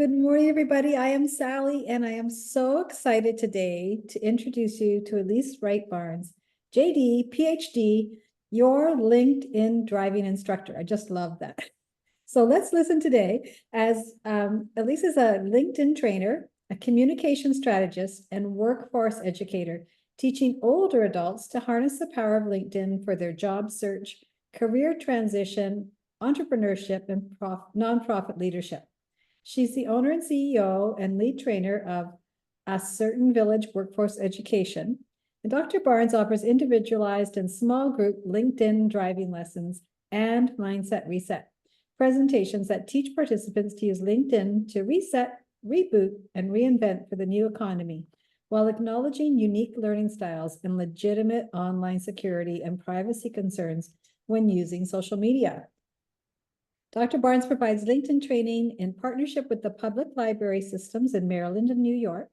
Good morning, everybody. I am Sally, and I am so excited today to introduce you to Elisse Wright Barnes, JD, PhD, your LinkedIn driving instructor. I just love that. So let's listen today as Elisse is a LinkedIn trainer, a communication strategist, and workforce educator, teaching older adults to harness the power of LinkedIn for their job search, career transition, entrepreneurship, and nonprofit leadership. She's the owner and CEO and lead trainer of A Certain Village Workforce Education. And Dr. Barnes offers individualized and small group LinkedIn driving lessons and mindset reset presentations that teach participants to use LinkedIn to reset, reboot, and reinvent for the new economy, while acknowledging unique learning styles and legitimate online security and privacy concerns when using social media. Dr. Barnes provides LinkedIn training in partnership with the public library systems in Maryland and New York,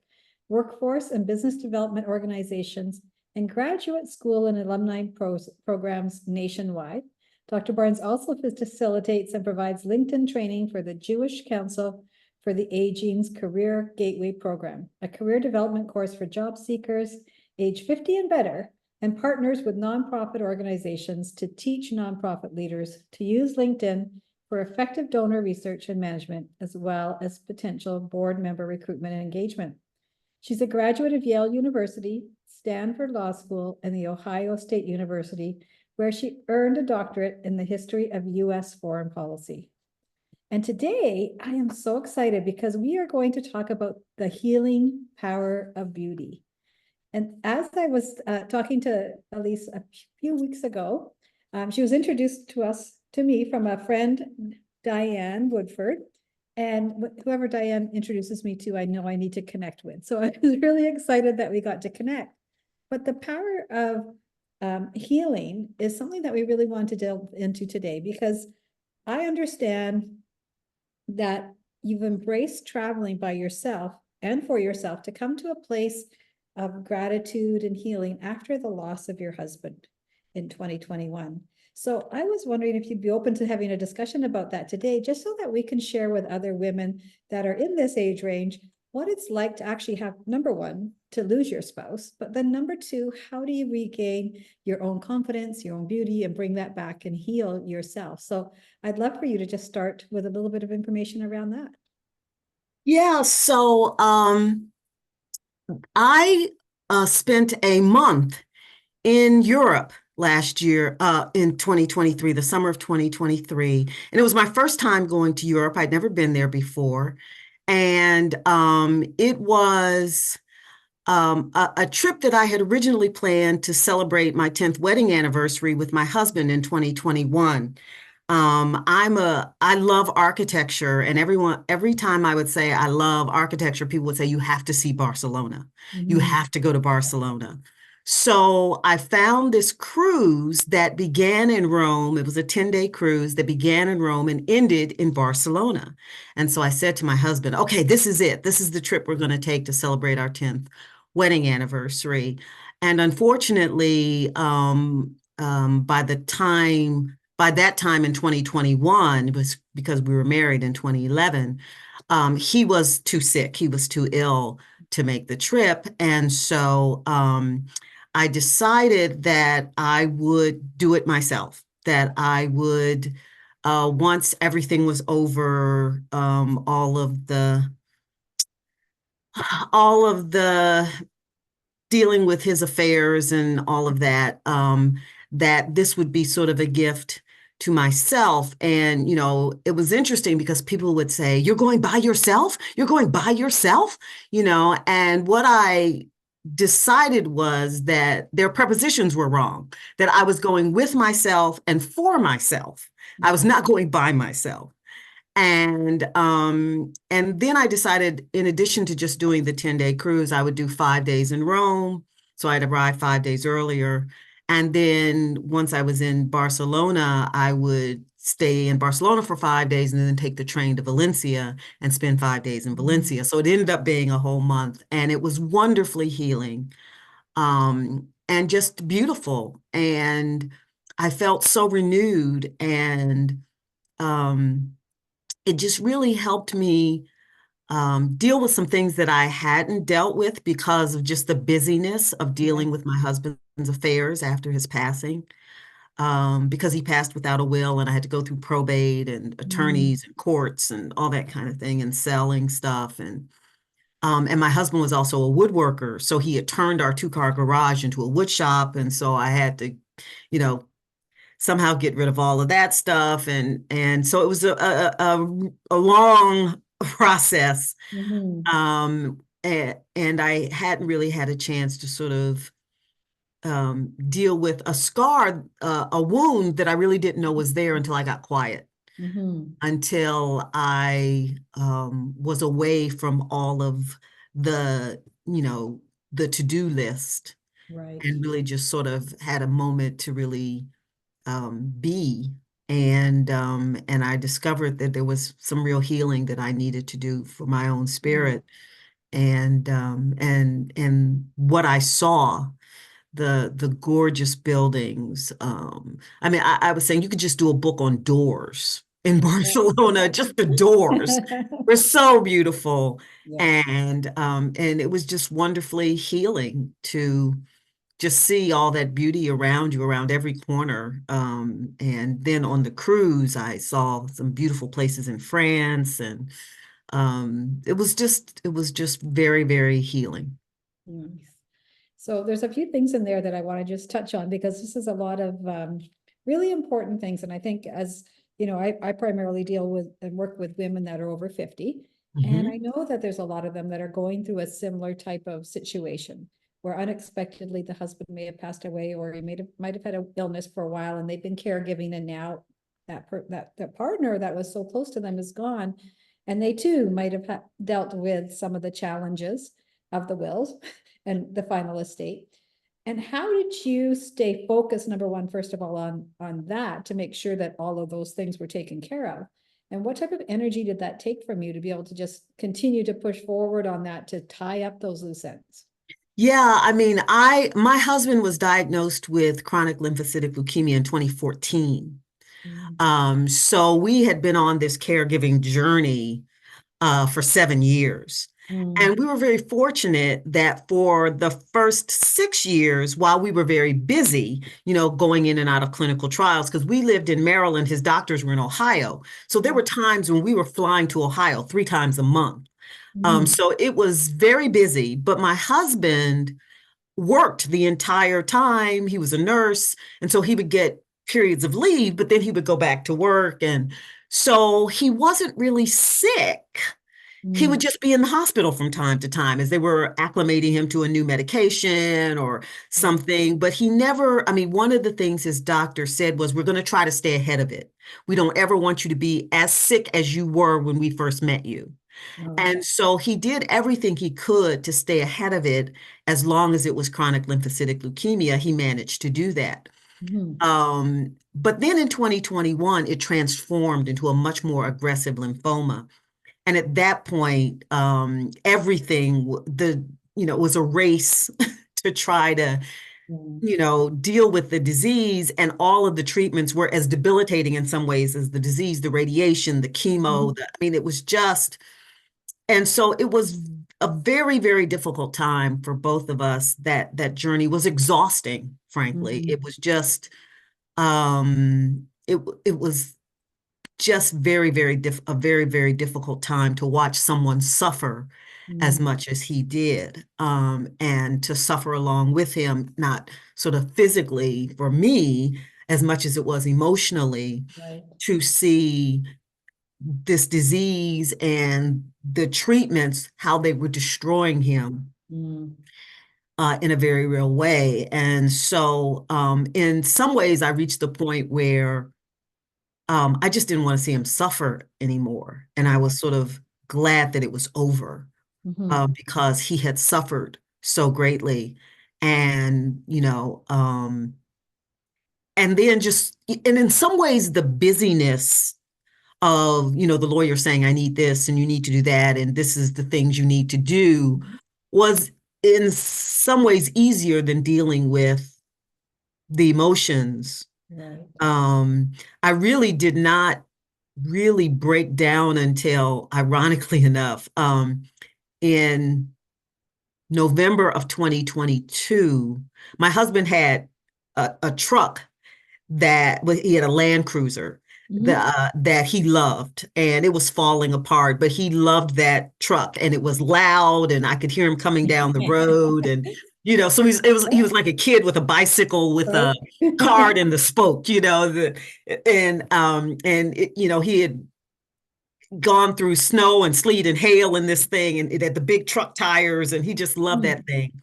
workforce and business development organizations, and graduate school and alumni programs nationwide. Dr. Barnes also facilitates and provides LinkedIn training for the Jewish Council for the Aging's Career Gateway Program, a career development course for job seekers age 50 and better, and partners with nonprofit organizations to teach nonprofit leaders to use LinkedIn for effective donor research and management, as well as potential board member recruitment and engagement. She's a graduate of Yale University, Stanford Law School, and The Ohio State University, where she earned a doctorate in the history of U.S. foreign policy. And today, I am so excited because we are going to talk about the healing power of beauty. And as I was talking to Elisse a few weeks ago, she was introduced to me from a friend, Diane Woodford. And whoever Diane introduces me to, I know I need to connect with. So I was really excited that we got to connect. But the power of healing is something that we really want to delve into today, because I understand that you've embraced traveling by yourself and for yourself to come to a place of gratitude and healing after the loss of your husband in 2021. So I was wondering if you'd be open to having a discussion about that today, just so that we can share with other women that are in this age range what it's like to actually have, number one, to lose your spouse, but then number two, how do you regain your own confidence, your own beauty, and bring that back and heal yourself? So I'd love for you to just start with a little bit of information around that. Yeah, so I spent a month in Europe last year, in 2023, the summer of 2023. And it was my first time going to Europe. I'd never been there before. And it was a trip that I had originally planned to celebrate my 10th wedding anniversary with my husband in 2021. I love architecture, and every time I would say I love architecture, people would say, you have to see Barcelona. You have to go to Barcelona. So I found this cruise that began in Rome. It was a 10-day cruise that began in Rome and ended in Barcelona. And so I said to my husband, okay, this is it. This is the trip we're going to take to celebrate our 10th wedding anniversary. And unfortunately, by that time in 2021, it was because we were married in 2011, he was too sick. He was too ill to make the trip. And so I decided that I would do it myself, that I would, once everything was over, all of the dealing with his affairs and all of that, that this would be sort of a gift to myself. And, it was interesting because people would say, you're going by yourself? You're going by yourself? And what I decided was that their prepositions were wrong, that I was going with myself and for myself. I was not going by myself. And then I decided, in addition to just doing the 10-day cruise, I would do 5 days in Rome. So I'd arrive 5 days earlier. And then once I was in Barcelona, I would stay in Barcelona for 5 days and then take the train to Valencia and spend 5 days in Valencia. So it ended up being a whole month, and it was wonderfully healing, and just beautiful. And I felt so renewed, and it just really helped me deal with some things that I hadn't dealt with because of just the busyness of Yeah. dealing with my husband's affairs after his passing. Because he passed without a will, and I had to go through probate and Mm, attorneys and courts and all that kind of thing and selling stuff. And my husband was also a woodworker, so he had turned our two-car garage into a wood shop, and so I had to, you know, somehow get rid of all of that stuff, and so it was a long process. mhm, And I hadn't really had a chance to sort of deal with a scar, a wound that I really didn't know was there until I got quiet, mhm. until I was away from all of the, the to-do list, Right. and really just sort of had a moment to really be. And I discovered that there was some real healing that I needed to do for my own Mm, spirit. And what I saw, the gorgeous buildings. I mean, I was saying you could just do a book on doors in Barcelona, just the doors. They're so beautiful. Yeah. And it was just wonderfully healing to just see all that beauty around you, around every corner. And then on the cruise, I saw some beautiful places in France, and it was just very, very healing. Nice. So there's a few things in there that I want to just touch on because this is a lot of really important things. And I think as you know, I primarily deal with and work with women that are over 50. And I Mhm. know that there's a lot of them that are going through a similar type of situation where unexpectedly the husband may have passed away or he might have had an illness for a while and they've been caregiving and now that partner that was so close to them is gone. And they too might have dealt with some of the challenges of the wills and the final estate. And how did you stay focused, number one, first of all, on that to make sure that all of those things were taken care of? And what type of energy did that take from you to be able to just continue to push forward on that to tie up those loose ends? Yeah, I mean, my husband was diagnosed with chronic lymphocytic leukemia in 2014. Mm, So we had been on this caregiving journey for 7 years. mm, And we were very fortunate that for the first 6 years, while we were very busy, going in and out of clinical trials, because we lived in Maryland, his doctors were in Ohio. So there were times when we were flying to Ohio 3 times a month. mm, So it was very busy, but my husband worked the entire time. He was a nurse, and so he would get periods of leave, but then he would go back to work. And so he wasn't really sick. He mm, would just be in the hospital from time to time as they were acclimating him to a new medication or yeah. something. But he never, I mean, one of the things his doctor said was, we're going to try to stay ahead of it. We don't ever want you to be as sick as you were when we first met you. Oh, And so he did everything he could to stay ahead of it. As long as it was chronic lymphocytic leukemia, he managed to do that. mhm, But then in 2021, it transformed into a much more aggressive lymphoma. And at that point, everything, it was a race to try to, mm, deal with the disease. And all of the treatments were as debilitating in some ways as the disease, the radiation, the chemo. mhm, I mean, it was just, and so it was a very, very difficult time for both of us. That journey was exhausting, frankly. mhm, It was just, it was just a very, very difficult time to watch someone suffer as mm, much as he did, and to suffer along with him, not sort of physically for me as much as it was emotionally, right. to see this disease and the treatments, how they were destroying him Mm, in a very real way. And so, in some ways, I reached the point where I just didn't want to see him suffer anymore. And I was sort of glad that it was over, mhm, because he had suffered so greatly. And, and then and in some ways, the busyness of, the lawyer saying, I need this and you need to do that, and this is the things you need to do, was in some ways easier than dealing with the emotions. right. I really did not really break down until, ironically enough, in November of 2022, my husband had a truck that he had a Land Cruiser Mhm. that he loved, and it was falling apart, but he loved that truck, and it was loud, and I could hear him coming down the road, and so he was like a kid with a bicycle with a Right. card in the spoke, he had gone through snow and sleet and hail in this thing, and it had the big truck tires, and he just loved that Mm. thing.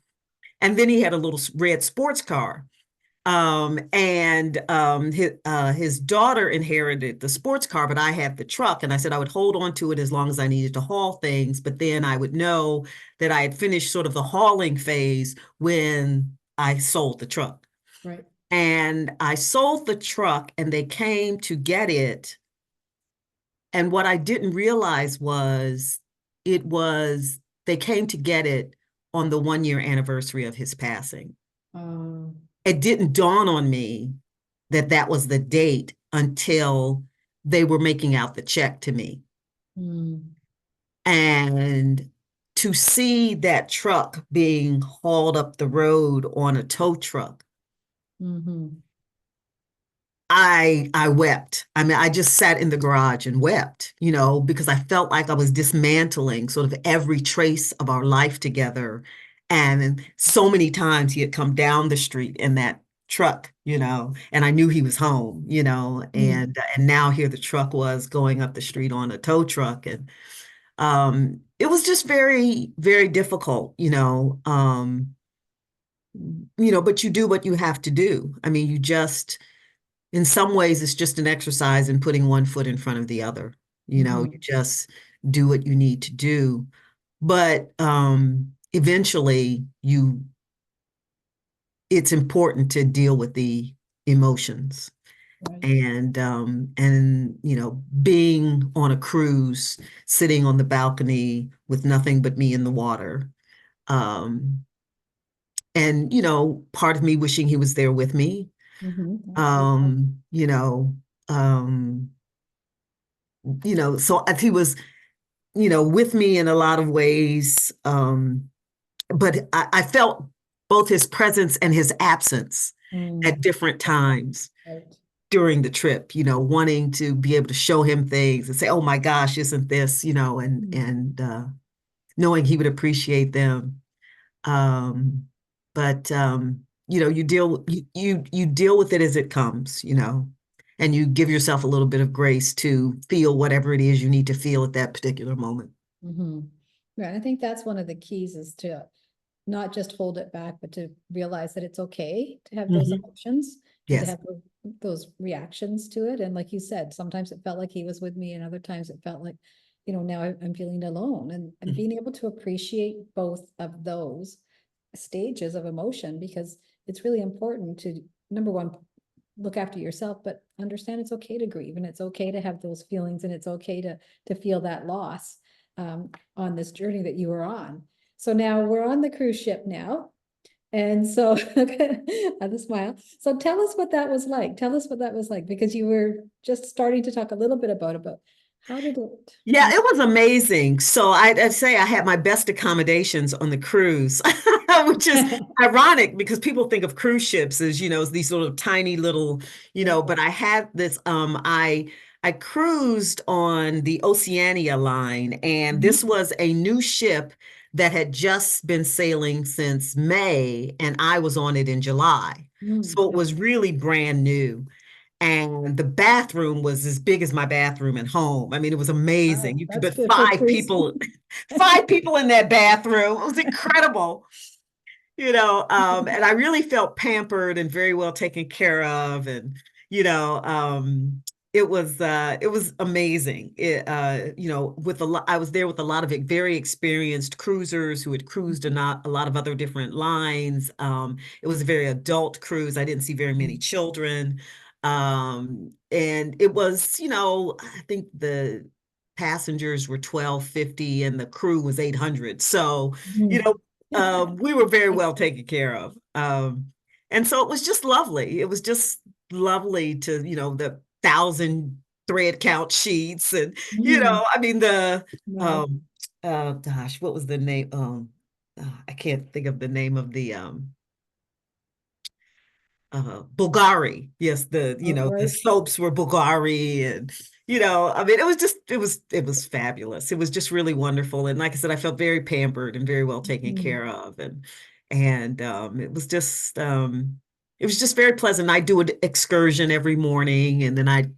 And then he had a little red sports car. His daughter inherited the sports car, but I had the truck. And I said I would hold on to it as long as I needed to haul things. But then I would know that I had finished sort of the hauling phase when I sold the truck. Right. And I sold the truck and they came to get it. And what I didn't realize was it was, they came to get it on the 1 year anniversary of his passing. Um, It didn't dawn on me that that was the date until they were making out the check to me. mm, And to see that truck being hauled up the road on a tow truck, mhm, I wept. I mean, I just sat in the garage and wept, because I felt like I was dismantling sort of every trace of our life together. And so many times he had come down the street in that truck, and I knew he was home, mm, and now here the truck was going up the street on a tow truck. And it was just very, very difficult, but you do what you have to do. I mean, in some ways, it's just an exercise in putting one foot in front of the other. You mhm, just do what you need to do. But eventually, it's important to deal with the emotions. right. And being on a cruise, sitting on the balcony with nothing but me in the water. Um, and part of me wishing he was there with me. Mhm, absolutely. Um, you know, um, so he was, with me in a lot of ways. But I felt both his presence and his absence at Mm, different times right. during the trip, wanting to be able to show him things and say, oh my gosh, isn't this, Mm, and knowing he would appreciate them. Um, but you deal with it as it comes, and you give yourself a little bit of grace to feel whatever it is you need to feel at that particular moment. mhm. Right, I think that's one of the keys is to not just hold it back, but to realize that it's okay to have those Mhm. emotions and to Yes. have those reactions to it. And like you said, sometimes it felt like he was with me, and other times it felt like, now I'm feeling alone, and Mhm. being able to appreciate both of those stages of emotion, because it's really important to, number one, look after yourself, but understand it's okay to grieve, and it's okay to have those feelings, and it's okay to feel that loss on this journey that you were on. So now we're on the cruise ship now. And so I the smile. So tell us what that was like. Tell us what that was like, because you were just starting to talk a little bit about how did it Yeah, it was amazing. So I'd say I had my best accommodations on the cruise, which is ironic because people think of cruise ships as, as these sort of tiny little, yeah. but I had this, I cruised on the Oceania line, and Mhm. this was a new ship that had just been sailing since May, and I was on it in July. Mm, So it was okay. really brand new. And the bathroom was as big as my bathroom at home. I mean, it was amazing. Wow, You could that's put good for five cruise. people, five people in that bathroom. It was incredible, and I really felt pampered and very well taken care of. And, you know, um, it was amazing. With a lot, I was there with a lot of very experienced cruisers who had cruised a lot of other different lines. It was a very adult cruise. I didn't see very many children. And it was, I think the passengers were 1250 and the crew was 800. So, you Mhm. know, we were very well taken care of. And so it was just lovely. It was just lovely to, the 1,000 thread count sheets and, Mhm. I mean, Wow. um, gosh, what was the name? I can't think of the name of the, Bulgari. Yes, Oh, the right. soaps were Bulgari and, I mean, it was fabulous. It was just really wonderful. And like I said, I felt very pampered and very well taken Mhm. care of. And it was just very pleasant. I do an excursion every morning and then I'd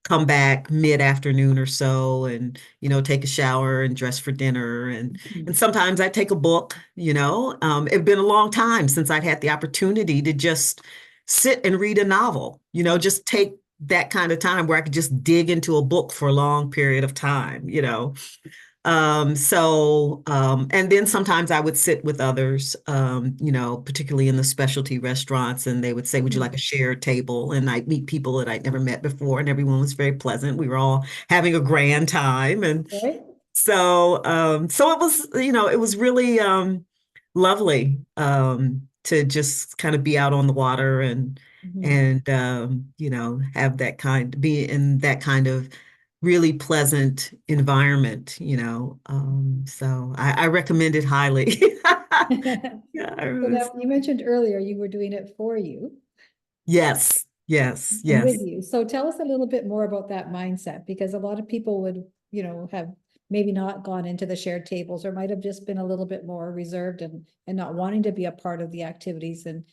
come back mid-afternoon or so and, take a shower and dress for dinner. And Mhm. sometimes I take a book, it'd been a long time since I'd had the opportunity to just sit and read a novel, just take that kind of time where I could just dig into a book for a long period of time. And then sometimes I would sit with others, particularly in the specialty restaurants, and they would say, "Would you like Mhm. a shared table?" And I'd meet people that I'd never met before, and everyone was very pleasant. We were all having a grand time. And Right. so it was really lovely to just kind of be out on the water and Mhm. and have be in that kind of really pleasant environment. So I recommend it highly. Yeah, So now you mentioned earlier you were doing it for you yes, yes, and with yes. you. So tell us a little bit more about that mindset, because a lot of people would, have maybe not gone into the shared tables or might have just been a little bit more reserved and not wanting to be a part of the activities. And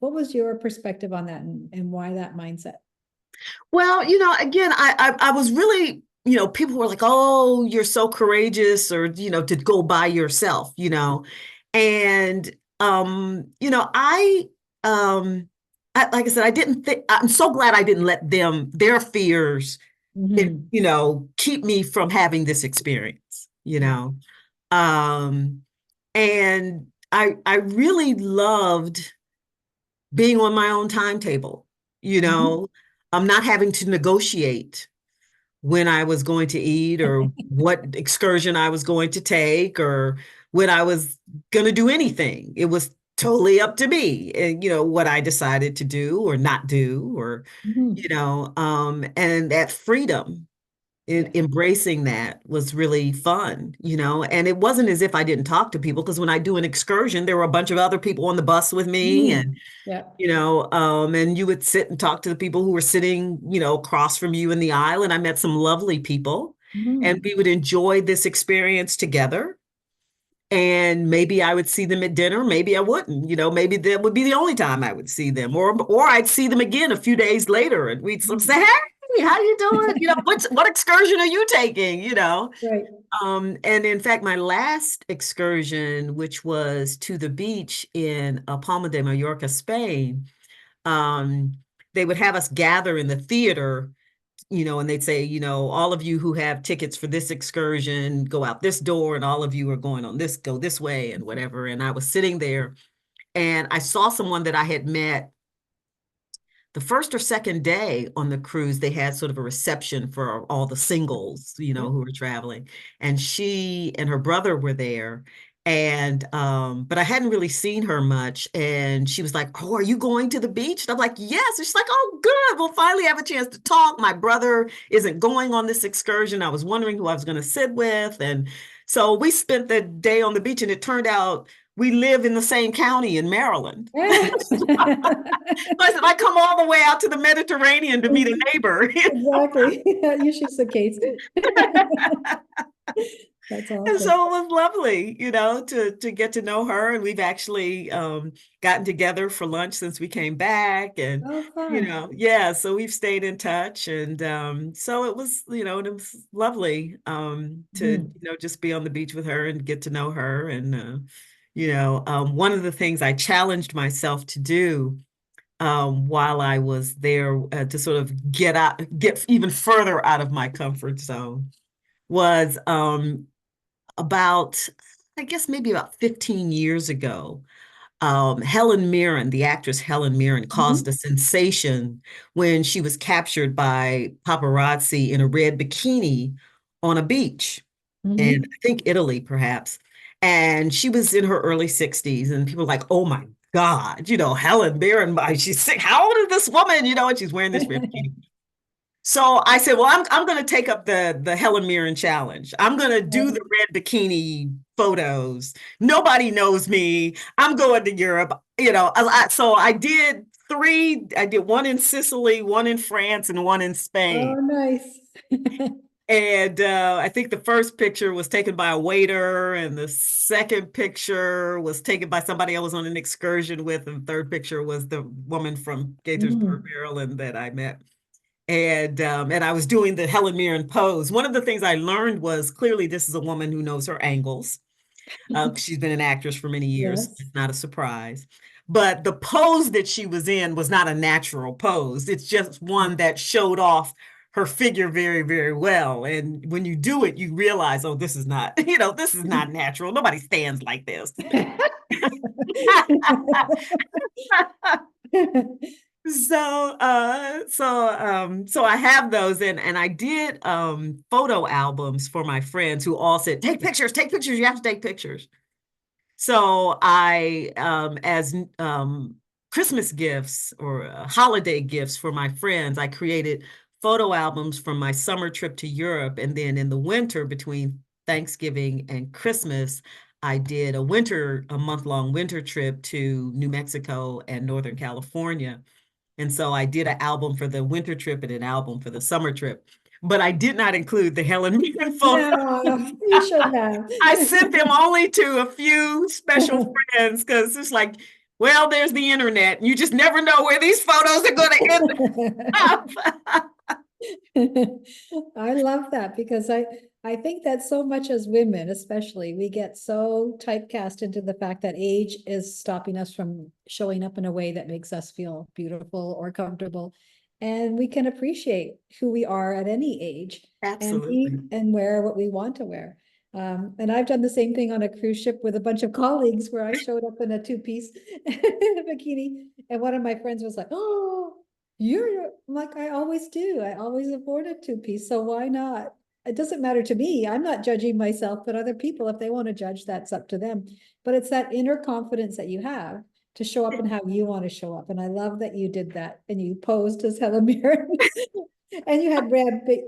what was your perspective on that and why that mindset? Well, again, I was really, people were like, "Oh, you're so courageous," or to go by yourself. And um, like I said, I didn't think. I'm so glad I didn't let their fears, Mhm. keep me from having this experience. Yeah. Um, and I really loved being on my own timetable. You Mhm. know, I'm not having to negotiate when I was going to eat or what excursion I was going to take or when I was going to do anything. It was totally up to me and, what I decided to do or not do or, Mhm. and that freedom, Yeah. embracing that was really fun. And it wasn't as if I didn't talk to people because when I do an excursion, there were a bunch of other people on the bus with me and Mhm. Yeah. and you would sit and talk to the people who were sitting, across from you in the aisle. And I met some lovely people, and Mhm. we would enjoy this experience together. And maybe I would see them at dinner, maybe I wouldn't. Maybe that would be the only time I would see them, or I'd see them again a few days later, and we'd sort of say, Mhm. "Hey, how you doing? What excursion are you taking?" Right. And in fact, my last excursion, which was to the beach in Palma de Mallorca, Spain, um, they would have us gather in the theater, and they'd say, all of you who have tickets for this excursion, go out this door, and all of you are going on this, go this way, and whatever. And I was sitting there and I saw someone that I had met the first or second day on the cruise. They had sort of a reception for all the singles, Yep. who were traveling. And she and her brother were there. And but I hadn't really seen her much. And she was like, "Oh, are you going to the beach?" And I'm like, "Yes." And she's like, "Oh, good. We'll finally have a chance to talk. My brother isn't going on this excursion. I was wondering who I was going to sit with." And so we spent the day on the beach, and it turned out we live in the same county in Maryland. I said, I come all the way out to the Mediterranean to meet a neighbor. Exactly. Usually the case. That's And so awesome. it was lovely, to get to know her. And we've actually gotten together for lunch since we came back. And, Oh, fun. yeah, so we've stayed in touch. And so it was lovely to, Mhm. just be on the beach with her and get to know her. And, one of the things I challenged myself to do while I was there to sort of get even further out of my comfort zone was about, I guess maybe about 15 years ago. Helen Mirren, the actress Helen Mirren, caused a Mhm. sensation when she was captured by paparazzi in a red bikini on a beach in, Mhm. I think, Italy, perhaps. And she was in her early 60s, and people were like, "Oh my God, Helen Mirren, she's sick. How old is this woman?" And she's wearing this red bikini. So I said, well, I'm going to take up the Helen Mirren challenge. I'm going to do the red bikini photos. Nobody knows me. I'm going to Europe. So I did three. I did one in Sicily, one in France, and one in Oh, Spain. nice. And I think the first picture was taken by a waiter, and the second picture was taken by somebody I was on an excursion with, and the third picture was the woman from Gaithersburg, Mm. Maryland that I met. And I was doing the Helen Mirren pose. One of the things I learned was clearly this is a woman who knows her angles. She's been an actress for many years. Yes. It's not a surprise. But the pose that she was in was not a natural pose. It's just one that showed off her figure very, very well. And when you do it, you realize, oh, this is not, this is not natural. Nobody stands like this. So I have those, and I did photo albums for my friends who all said, take pictures, you have to take pictures. So I, as Christmas gifts or holiday gifts for my friends, I created photo albums from my summer trip to Europe. And then in the winter between Thanksgiving and Christmas, I did a month-long winter trip to New Mexico and Northern California. And so I did an album for the winter trip and an album for the summer trip. But I did not include the Helen Mirren photos. No, you should have. I sent them only to a few special friends because it's like, well, there's the internet. You just never know where these photos are going to end up. I love that because I think that so much as women, especially, we get so typecast into the fact that age is stopping us from showing up in a way that makes us feel beautiful or comfortable. And we can appreciate who we are at any age and Absolutely. be and wear what we want to wear. And I've done the same thing on a cruise ship with a bunch of colleagues where I showed up in a two-piece bikini, and one of my friends was like, "Oh, you're like, I always do. I always afford a two-piece, so why not?" It doesn't matter to me. I'm not judging myself, but other people, if they want to judge, that's up to them. But it's that inner confidence that you have to show up and how you want to show up. And I love that you did that and you posed as Helen Mirren. And you had The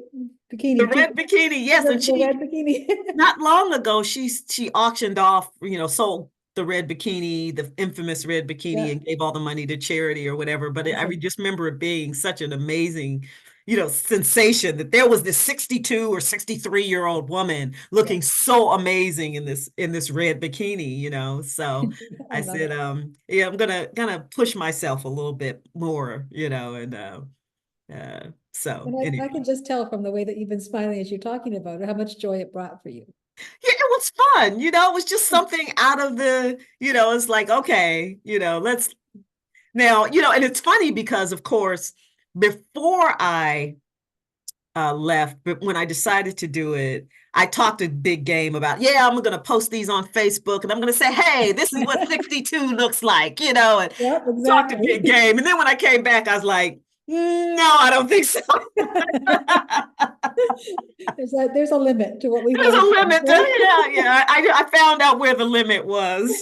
bikini too. red bikini, yes. And The red bikini. not long ago, she auctioned off, sold the red bikini, the infamous red bikini, Yeah, and gave all the money to charity or whatever. But I awesome. just remember it being such an amazing, sensation that there was this 62 or 63-year-old woman Yeah, looking so amazing in this red bikini. So I I love said, it. yeah, I'm gonna push myself a little bit more, and so And I anyway. can just tell from the way that you've been smiling as you're talking about it, how much joy it brought for you. Yeah, it was fun. It was just something out of it's like, okay, let's now, and it's funny because, of course, before I left, but when I decided to do it, I talked a big game about, yeah, I'm going to post these on Facebook and I'm going to say, hey, this is what 62 looks like, and Yep, talked a exactly. big game. And then when I came back, I was like, no, I don't think so. There's a limit to what we There's want a to post, limit. right? Yeah. I found out where the limit was.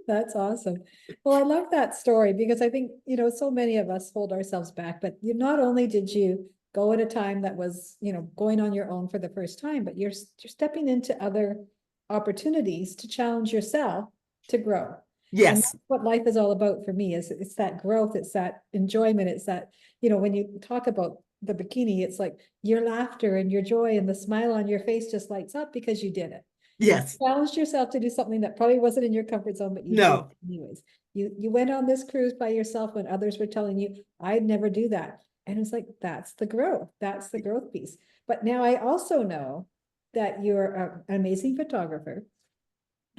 That's awesome. Well, I love that story because I think, so many of us hold ourselves back, but you not only did you go at a time that was, going on your own for the first time, but you're stepping into other opportunities to challenge yourself to grow. And Yes. that's what life is all about for me, is it's that growth, it's that enjoyment, it's that, when you talk about the bikini, it's like your laughter and your joy and the smile on your face just lights up because you did it. You Yes. challenged yourself to do something that probably wasn't in your comfort zone, but you did No. it anyways. You went on this cruise by yourself when others were telling you, I'd never do that. And it's like, that's the growth. That's the growth piece. But now I also know that you're an amazing photographer.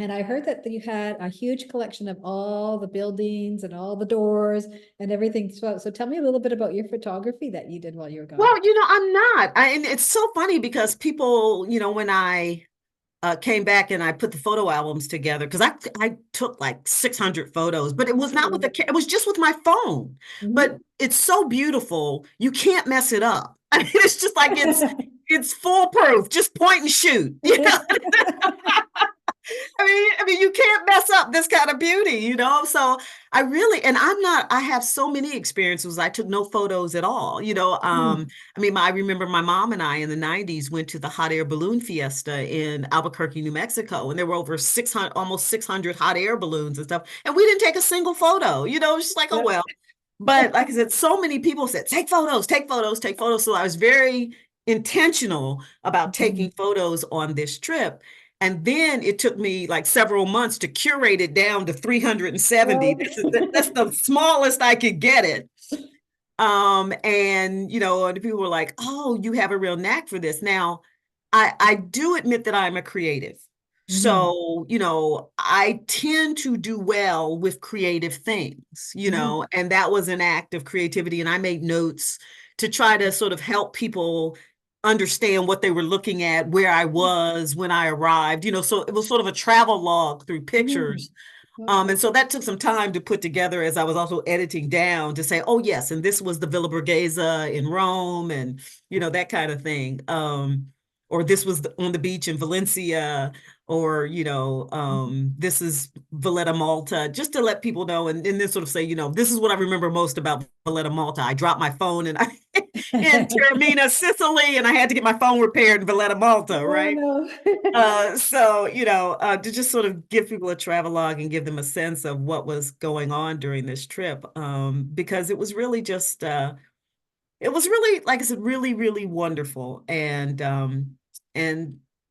And I heard that you had a huge collection of all the buildings and all the doors and everything. So tell me a little bit about your photography that you did while you were gone. Well, I'm not. And it's so funny because people, when I came back and I put the photo albums together, because I took like 600 photos, but it was not with it was just with my phone. Mhm. But it's so beautiful, you can't mess it up. I mean, it's just like it's foolproof. Just point and shoot. I mean, you can't mess up this kind of beauty, you know? So I really, and I have so many experiences. I took no photos at all, you know? Mm. I mean, I remember my mom and I in the 90s went to the hot air balloon fiesta in Albuquerque, New Mexico, and there were over 600, almost 600 hot air balloons and stuff. And we didn't take a single photo, you know? It's just like, oh, Yeah. well. But like I said, so many people said, take photos, take photos, take photos. So I was very intentional about Mhm. taking photos on this trip. And then it took me like several months to curate it down to 370. Right. That's the smallest I could get it. And you know, and people were like, "Oh, you have a real knack for this." Now, I do admit that I'm a creative. Mhm. So, you know, I tend to do well with creative things, you Mhm. know, and that was an act of creativity. And I made notes to try to sort of help people understand what they were looking at, where I was when I arrived, you know, so it was sort of a travel log through Mhm. pictures. And so that took some time to put together as I was also editing down to say, oh, yes, and this was the Villa Borghese in Rome and, you know, that kind of thing. Or this was on the beach in Valencia, or, you know, this is Valletta, Malta, just to let people know and then sort of say, you know, this is what I remember most about Valletta, Malta. I dropped my phone and I in Taormina, Sicily, and I had to get my phone repaired in Valletta, Malta, Oh right? no. So, you know, to just sort of give people a travelogue and give them a sense of what was going on during this trip, because it was really just, it was really, like I said, really, really wonderful. And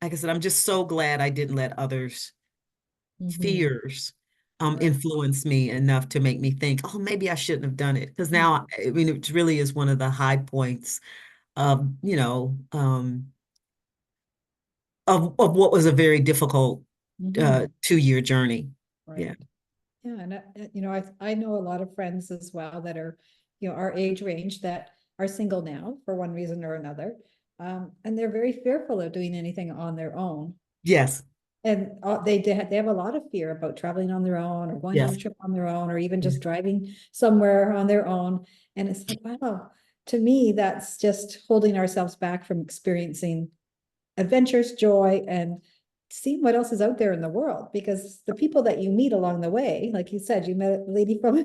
like I said, I'm just so glad I didn't let others' Mhm. fears, Right. influence me enough to make me think, oh, maybe I shouldn't have done it. Because Mhm. now, I mean, it really is one of the high points of, you know, of what was a very difficult Mhm. 2 year journey. Yeah. Right. Yeah, and you know, I know a lot of friends as well that are, you know, our age range that are single now for one reason or another, and they're very fearful of doing anything on their own. Yes. And they have a lot of fear about traveling on their own or going on a Yes. trip on their own or even Yeah. just driving somewhere on their own. And it's like, wow, to me, that's just holding ourselves back from experiencing adventures, joy, and seeing what else is out there in the world. Because the people that you meet along the way, like you said, you met a lady from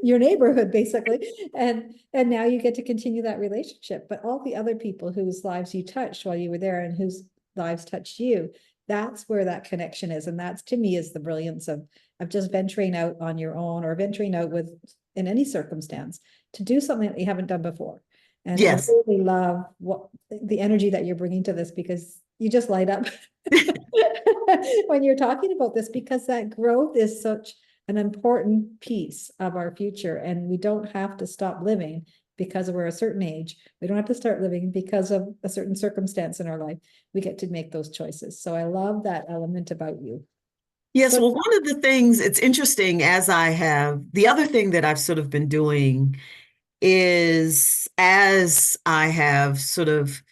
your neighborhood, basically, and now you get to continue that relationship. But all the other people whose lives you touched while you were there and whose lives touched you, that's where that connection is. And that's to me is the brilliance of just venturing out on your own or venturing out with in any circumstance to do something that you haven't done before. And I Yes. really love what the energy that you're bringing to this because you just light up when you're talking about this because that growth is such an important piece of our future. And we don't have to stop living because we're a certain age. We don't have to start living because of a certain circumstance in our life. We get to make those choices. So I love that element about you. Yes. So Well, one of the things it's interesting as I have the other thing that I've sort of been doing is as I have sort of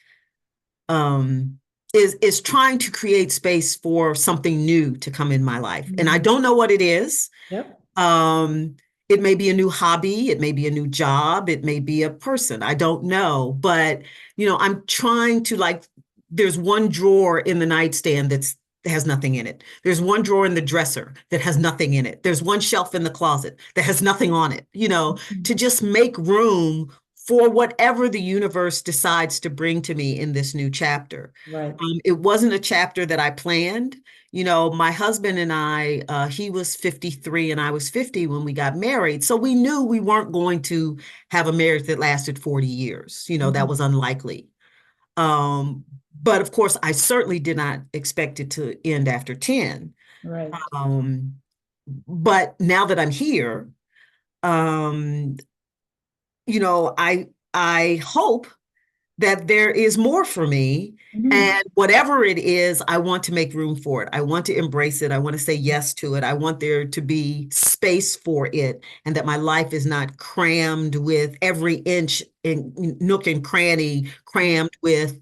um is trying to create space for something new to come in my life. And I Mhm. don't know what it is. Yep. Um, it may be a new hobby, it may be a new job, it may be a person. I don't know. But, you know, I'm trying to like, there's one drawer in the nightstand that has nothing in it. There's one drawer in the dresser that has nothing in it. There's one shelf in the closet that has nothing on it, you know, Mhm. to just make room for whatever the universe decides to bring to me in this new chapter. Right. It wasn't a chapter that I planned. You know, my husband and I, he was 53 and I was 50 when we got married. So we knew we weren't going to have a marriage that lasted 40 years. You know, that Mhm. was unlikely. Um, but of course, I certainly did not expect it to end after 10. Right. Um, but now that I'm here, um, you know, I hope that there is more for me. Mhm. And whatever it is, I want to make room for it. I want to embrace it. I want to say yes to it. I want there to be space for it, and that my life is not crammed with every inch and nook and cranny, crammed with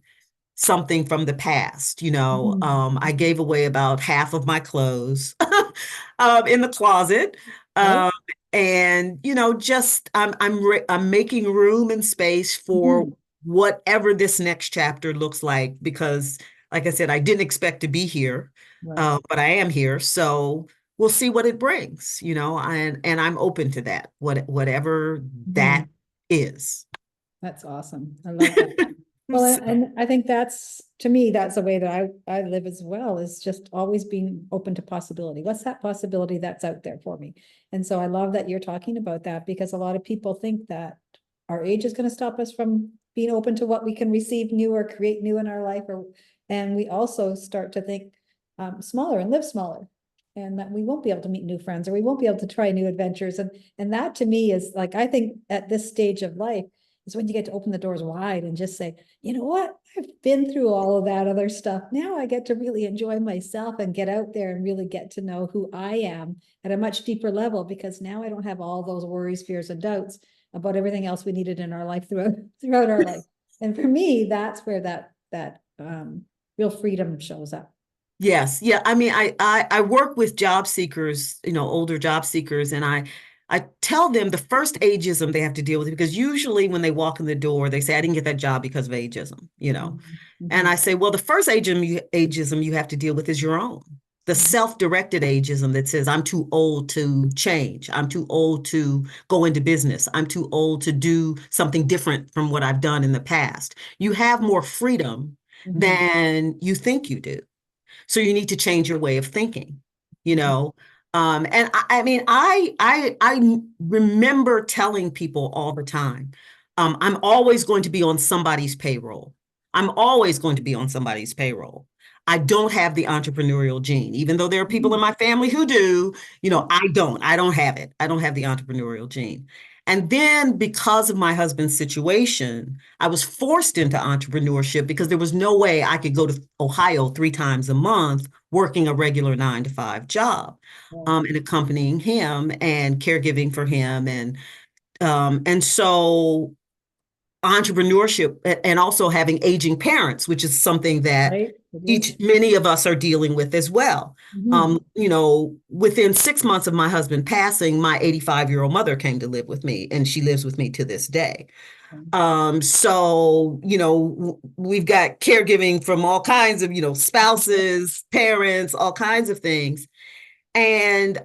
something from the past. You know, Mhm. I gave away about half of my clothes in the closet. Okay. Um, and you know, just I'm making room and space for Mhm. whatever this next chapter looks like because like I said, I didn't expect to be here, Right. but I am here. So we'll see what it brings, and I'm open to that, whatever that Mhm. is. That's awesome. I love that. Well, and I think that's, to me, that's the way that I live as well, is just always being open to possibility. What's that possibility that's out there for me? And so I love that you're talking about that, because a lot of people think that our age is going to stop us from being open to what we can receive new or create new in our life, and we also start to think smaller and live smaller, and that we won't be able to meet new friends, or we won't be able to try new adventures. And that to me is like, I think at this stage of life is when you get to open the doors wide and just say, you know what? I've been through all of that other stuff. Now I get to really enjoy myself and get out there and really get to know who I am at a much deeper level, because now I don't have all those worries, fears, and doubts about everything else we needed in our life throughout our life. And for me, that's where that real freedom shows up. Yes, yeah. I mean, I work with job seekers, older job seekers, and I tell them the first ageism they have to deal with, because usually when they walk in the door, they say, "I didn't get that job because of ageism." Mhm. And I Mhm. say, well, the first ageism you have to deal with is your own. The Mhm. self-directed ageism that says, I'm too old to change. I'm too old to go into business. I'm too old to do something different from what I've done in the past. You have more freedom Mhm. than you think you do. So you need to change your way of thinking, you Mhm. know. And I mean, I remember telling people all the time, I'm always going to be on somebody's payroll. I'm always going to be on somebody's payroll. I don't have the entrepreneurial gene, even though there are people in Mhm. my family who do, I don't. I don't have it. I don't have the entrepreneurial gene. And then because of my husband's situation, I was forced into entrepreneurship because there was no way I could go to Ohio 3 times a month working a regular 9 to 5 job, Right. and accompanying him and caregiving for him. And so entrepreneurship and also having aging parents, which is something that Right. It is. many of us are dealing with as well. Mhm. Within 6 months of my husband passing, my 85-year-old mother came to live with me, and she lives with me to this day. So, we've got caregiving from all kinds of, spouses, parents, all kinds of things. And,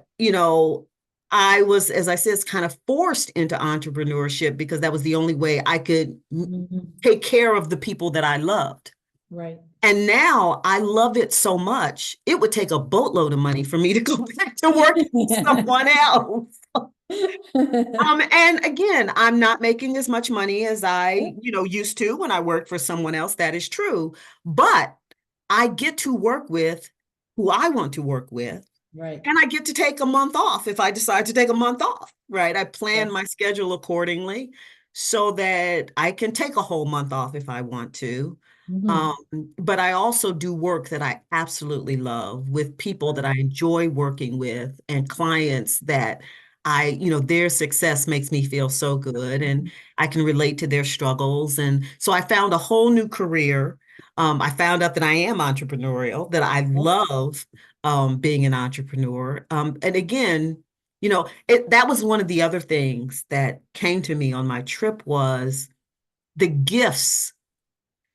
I was, as I said, kind of forced into entrepreneurship because that was the only way I could Mhm. take care of the people that I loved. Right. And now I love it so much, it would take a boatload of money for me to go back to working for someone else. And again, I'm not making as much money as I, used to when I worked for someone else. That is true. But I get to work with who I want to work with. Right. And I get to take a month off if I decide to take a month off, right? I plan Yes. my schedule accordingly so that I can take a whole month off if I want to. Um, Mhm. but I also do work that I absolutely love with people that Right. I enjoy working with and clients that their success makes me feel so good and I can relate to their struggles. And so I found a whole new career. I found out that I am entrepreneurial, that I Right. love being an entrepreneur. And again, that was one of the other things that came to me on my trip was the gifts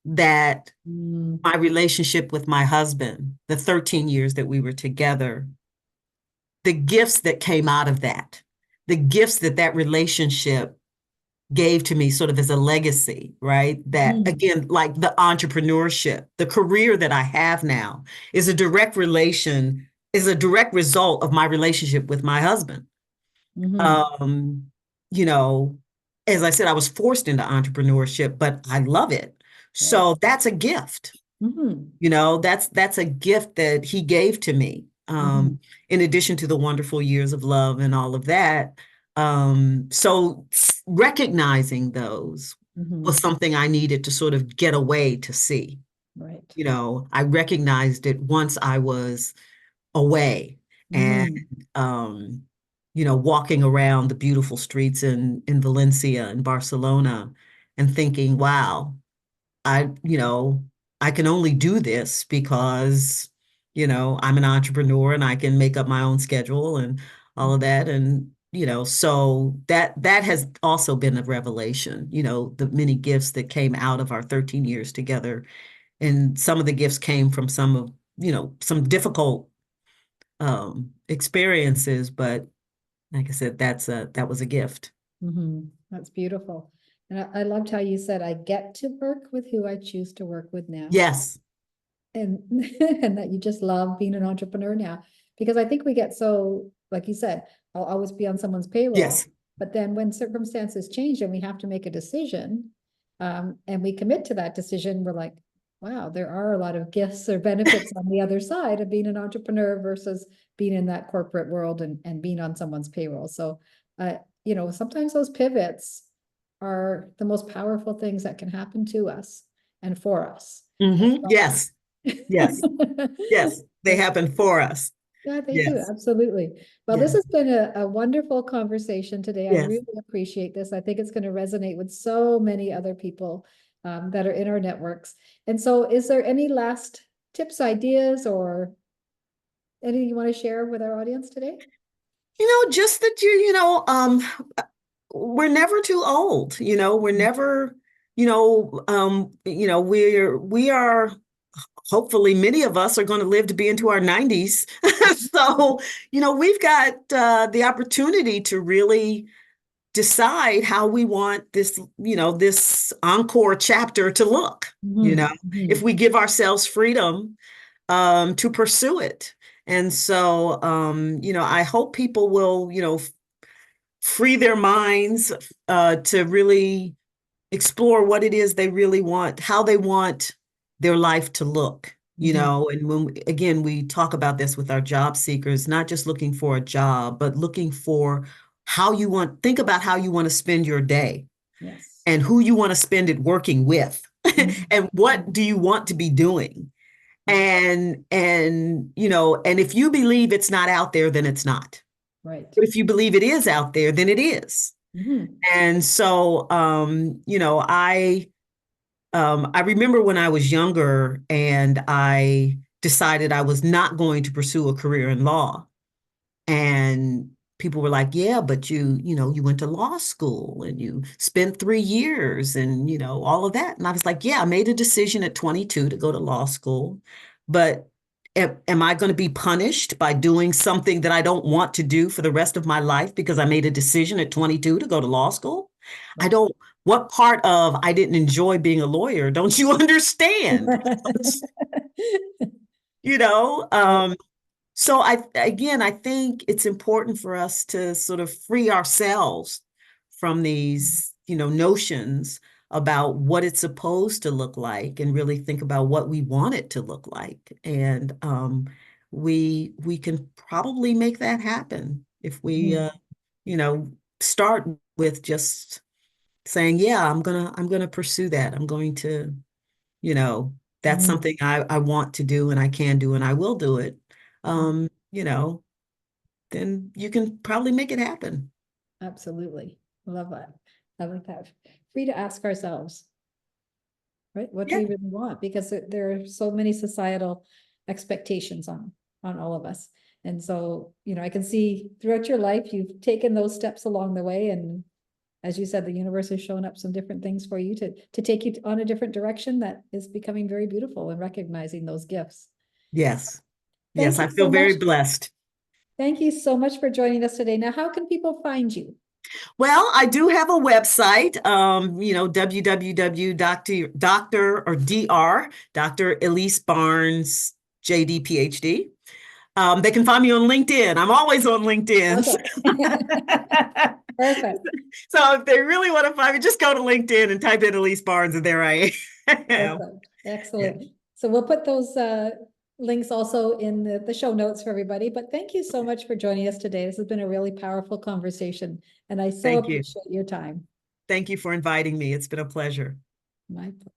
that Mm. my relationship with my husband, the 13 years that we were together, the gifts that came out of that, the gifts that that relationship gave to me sort of as a legacy, right? That Mhm. again, like the entrepreneurship, the career that I have now is a direct result of my relationship with my husband. Mhm. Um, you know, as I said, I was forced into entrepreneurship, but I love it. Right. So that's a gift. Mhm. That's a gift that he gave to me. Mhm. In addition to the wonderful years of love and all of that. So recognizing those was Mhm. something I needed to sort of get away to see. Right. I recognized it once I was away and Mhm. um, walking around the beautiful streets in Valencia and Barcelona and thinking, wow, I, you know, I can only do this because, I'm an entrepreneur and I can make up my own schedule and all of that. And, so that has also been a revelation, the many gifts that came out of our 13 years together and some of the gifts came from some of, some difficult experiences, but like I said, that was a gift. That's beautiful. And I loved how you said, I get to work with who I choose to work with now. Yes. And and that you just love being an entrepreneur now. Because I think we get so, like you said, I'll always be on someone's payroll. Yes. But then when circumstances change and we have to make a decision, and we commit to that decision, we're like, wow, there are a lot of gifts or benefits on the other side of being an entrepreneur versus being in that corporate world and being on someone's payroll. So, sometimes those pivots are the most powerful things that can happen to us and for us. Yes. Yes. Yes. They happen for us. Yeah, they do. Yes. Absolutely. Well, this Yes. has been a wonderful conversation today. I Yes. really appreciate this. I think it's going to resonate with so many other people that are in our networks. And so is there any last tips, ideas, or anything you want to share with our audience today? Just that we're never too old, we're never, we are, hopefully many of us are going to live to be into our 90s. So, we've got the opportunity to really decide how we want this encore chapter to look, if we give ourselves freedom to pursue it. And so, I hope people will, free their minds to really explore what it is they really want, how they want their life to look, and when, again, we talk about this with our job seekers, not just looking for a job, but looking for think about how you want to spend your day. Yes. And who you want to spend it working with, and what do you want to be doing? And and if you believe it's not out there, then it's not. Right. But if you believe it is out there, then it is. And so, I remember when I was younger and I decided I was not going to pursue a career in law. And people were like, yeah, but you went to law school and you spent 3 years and, all of that. And I was like, yeah, I made a decision at 22 to go to law school, but am I going to be punished by doing something that I don't want to do for the rest of my life because I made a decision at 22 to go to law school? What part of I didn't enjoy being a lawyer don't you understand? you know, so I think it's important for us to sort of free ourselves from these, notions about what it's supposed to look like and really think about what we want it to look like. And we can probably make that happen if we, start with just saying, yeah, I'm gonna pursue that. I'm going to, that's something I want to do and I can do and I will do it. Um, you know, then you can probably make it happen. Absolutely. Love that. I like that. Free to ask ourselves, right? What do we really want? Because there are so many societal expectations on all of us. And so, I can see throughout your life, you've taken those steps along the way. And as you said, the universe has shown up some different things for you to take you on a different direction that is becoming very beautiful and recognizing those gifts. Yes. Thank Yes, you I feel so very much. blessed. Thank you so much for joining us today. Now, how can people find you? Well, I do have a website, www.Dr. or Dr. Elisse Barnes, JD, PhD. They can find me on LinkedIn. I'm always on LinkedIn. Okay. Perfect. So if they really want to find me, just go to LinkedIn and type in Elisse Barnes, and there I am. Perfect. Excellent. So we'll put those links also in the show notes for everybody. But thank you so much for joining us today. This has been a really powerful conversation, and I so Thank you. appreciate your time. Thank you for inviting me. It's been a pleasure. My pleasure.